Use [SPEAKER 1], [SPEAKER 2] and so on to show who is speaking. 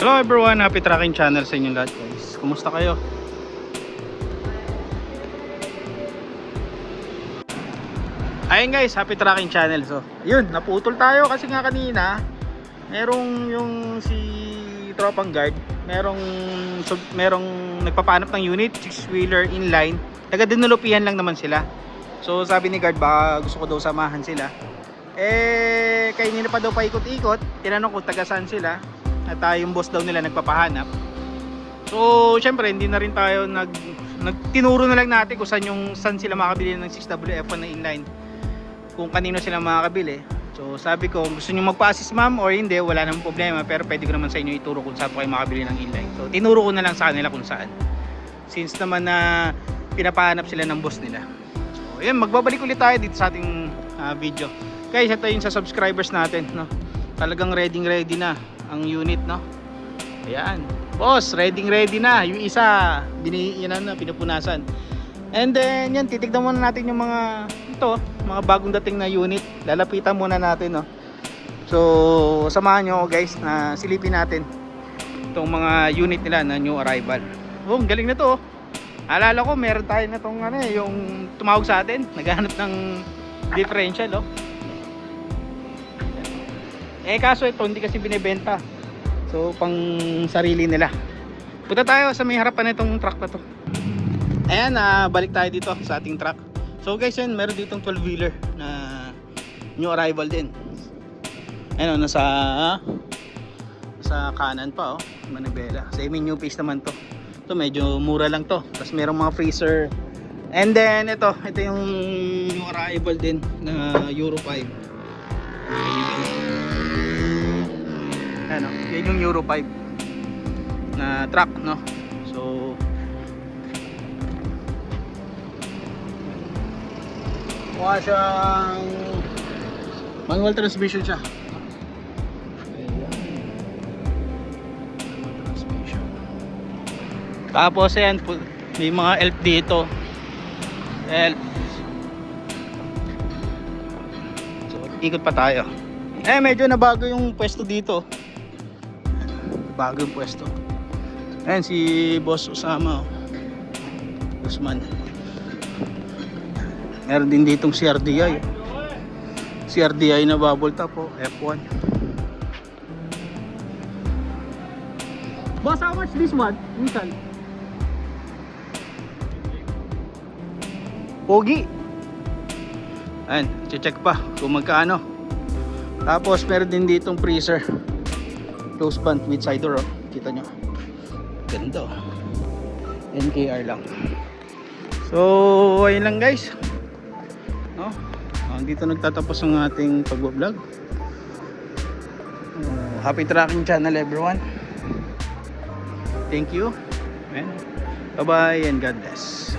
[SPEAKER 1] Hello everyone, happy tracking channel sa inyong lahat guys. Kumusta kayo? Ayun guys, happy tracking channel. So, yun, naputol tayo kasi nga kanina merong yung si tropang guard, merong nagpapanap ng unit, 6-wheeler inline. Taga-dinulupihan lang naman sila. So, sabi ni guard baka gusto ko daw samahan sila. Kanina pa daw paikot-ikot, tinanong ko taga saan sila. At yung boss daw nila nagpapahanap. So syempre hindi na rin tayo tinuro na lang natin kung saan sila makabili ng 6WF1 na inline, kung kanino sila makakabili. So sabi ko, gusto nyo magpa-assist ma'am or hindi, wala namang problema, pero pwede ko naman sa inyo ituro kung saan po kayo makabili ng inline. So tinuro ko na lang sa kanila kung saan, since naman na pinapahanap sila ng boss nila. So yun, magbabalik ulit tayo dito sa ating video guys. Ito yung sa subscribers natin, no? Talagang ready na ang unit, no? Ayan, boss, ready na. Yung isa, pinupunasan. And then, yan, titignan muna natin yung mga bagong dating na unit. Lalapitan muna natin, no? So, samahan nyo guys na silipin natin itong mga unit nila na new arrival. Oh, galing na to. Alala ko, meron tayo na itong yung tumawag sa atin, naghahanap ng differential, oh. Kaso ito hindi kasi binebenta. So pang sarili nila. Punta tayo sa may harapan nitong truck na to. Ayan, balik tayo dito sa ating truck. So guys, yan, meron ditong 12-wheeler na new arrival din. Ayan, nasa kanan pa, oh, manibela. Semi new piece naman to. Ito medyo mura lang to. Tapos merong mga freezer. And then ito yung new arrival din na Euro 5. Ano, yan yung Euro 5 na truck, no? So mukha siyang manual transmission siya. Manual transmission. Tapos yan, may mga elf dito. Elf. So ikot pa tayo. Medyo nabago yung pwesto dito. Bagong pwesto. Ayan si Boss Usama, oh. Usman. Meron din ditong CRDI. CRDI na bubble top, oh, F1. Boss, how much this one? Nissan. Pogi. Ayan, check pa kung magkano. Tapos meron din ditong freezer. Close band with side door, oh. Kita nyo, ganda, oh. NKR lang. So ayun lang guys, no? Dito nagtatapos ang ating pag-vlog. Happy tracking channel everyone. Thank you and bye bye and God bless.